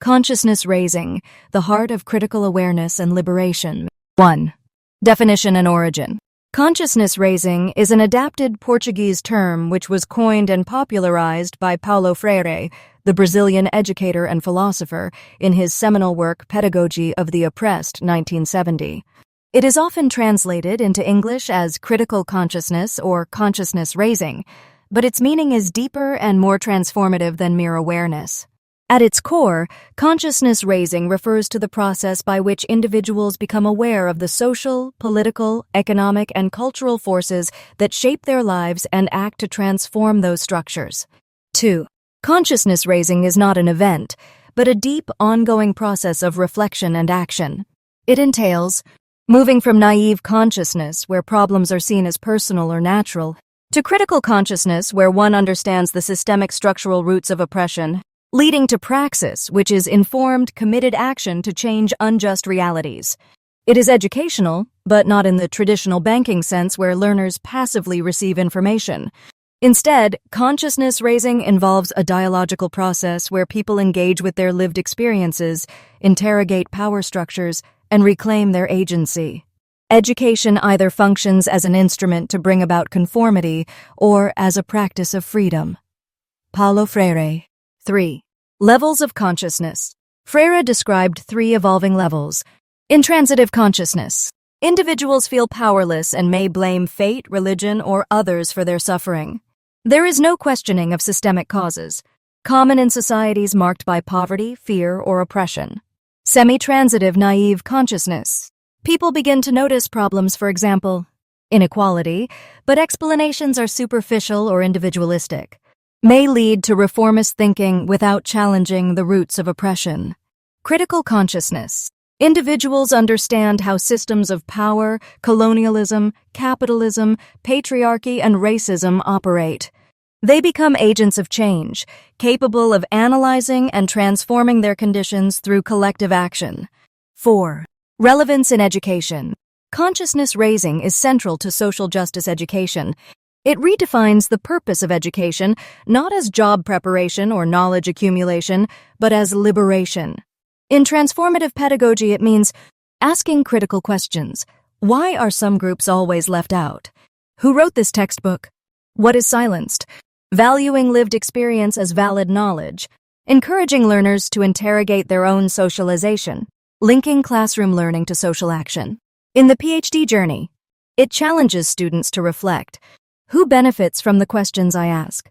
Consciousness raising, the heart of critical awareness and liberation. 1. Definition and origin. Consciousness raising is an adapted Portuguese term which was coined and popularized by Paulo Freire, the Brazilian educator and philosopher, in his seminal work Pedagogy of the Oppressed, 1970. It is often translated into English as critical consciousness or consciousness raising, but its meaning is deeper and more transformative than mere awareness. At its core, consciousness raising refers to the process by which individuals become aware of the social, political, economic, and cultural forces that shape their lives and act to transform those structures. 2. Consciousness raising is not an event, but a deep, ongoing process of reflection and action. It entails moving from naive consciousness, where problems are seen as personal or natural, to critical consciousness, where one understands the systemic structural roots of oppression, leading to praxis, which is informed, committed action to change unjust realities. It is educational, but not in the traditional banking sense where learners passively receive information. Instead, consciousness raising involves a dialogical process where people engage with their lived experiences, interrogate power structures, and reclaim their agency. Education either functions as an instrument to bring about conformity or as a practice of freedom. Paulo Freire. 3. Levels of consciousness. Freire described 3 evolving levels. Intransitive consciousness. Individuals feel powerless and may blame fate, religion, or others for their suffering. There is no questioning of systemic causes, common in societies marked by poverty, fear, or oppression. Semi-transitive naive consciousness. People begin to notice problems, for example, inequality, but explanations are superficial or individualistic. May lead to reformist thinking without challenging the roots of oppression. Critical consciousness. Individuals understand how systems of power, colonialism, capitalism, patriarchy, and racism operate. They become agents of change, capable of analyzing and transforming their conditions through collective action. 4. Relevance in education. Consciousness raising is central to social justice education. It redefines the purpose of education not as job preparation or knowledge accumulation, but as liberation. In transformative pedagogy, it means asking critical questions. Why are some groups always left out? Who wrote this textbook? What is silenced? Valuing lived experience as valid knowledge. Encouraging learners to interrogate their own socialization. Linking classroom learning to social action. In the PhD journey, it challenges students to reflect. Who benefits from the questions I ask?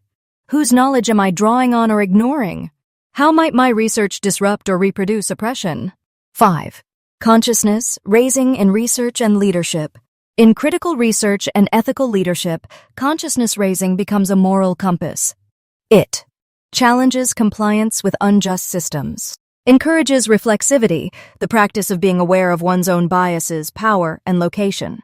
Whose knowledge am I drawing on or ignoring? How might my research disrupt or reproduce oppression? 5. Consciousness raising in research and leadership. In critical research and ethical leadership, consciousness raising becomes a moral compass. It challenges compliance with unjust systems, encourages reflexivity, the practice of being aware of one's own biases, power, and location.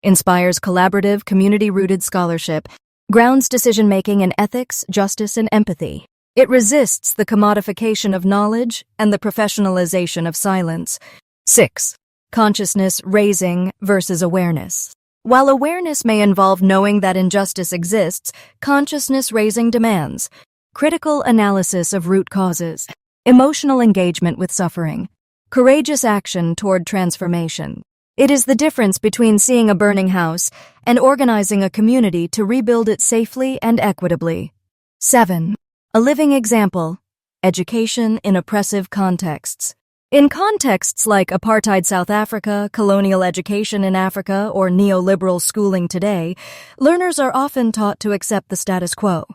Inspires collaborative, community-rooted scholarship, grounds decision-making in ethics, justice, and empathy. It resists the commodification of knowledge and the professionalization of silence. 6. Consciousness raising versus awareness. While awareness may involve knowing that injustice exists, consciousness raising demands critical analysis of root causes, emotional engagement with suffering, courageous action toward transformation. It is the difference between seeing a burning house and organizing a community to rebuild it safely and equitably. 7. A living example. Education in oppressive contexts. In contexts like apartheid South Africa, colonial education in Africa, or neoliberal schooling today, learners are often taught to accept the status quo.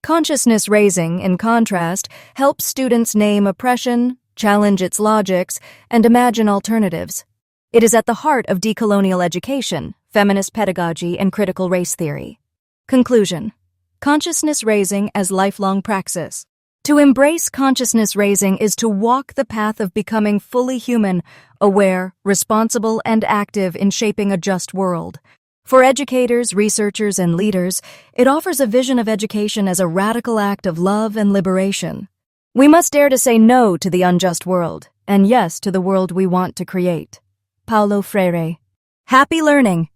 Consciousness raising, in contrast, helps students name oppression, challenge its logics, and imagine alternatives. It is at the heart of decolonial education, feminist pedagogy, and critical race theory. Conclusion. Consciousness raising as lifelong praxis. To embrace consciousness raising is to walk the path of becoming fully human, aware, responsible, and active in shaping a just world. For educators, researchers, and leaders, it offers a vision of education as a radical act of love and liberation. We must dare to say no to the unjust world, and yes to the world we want to create. Paulo Freire. Happy learning!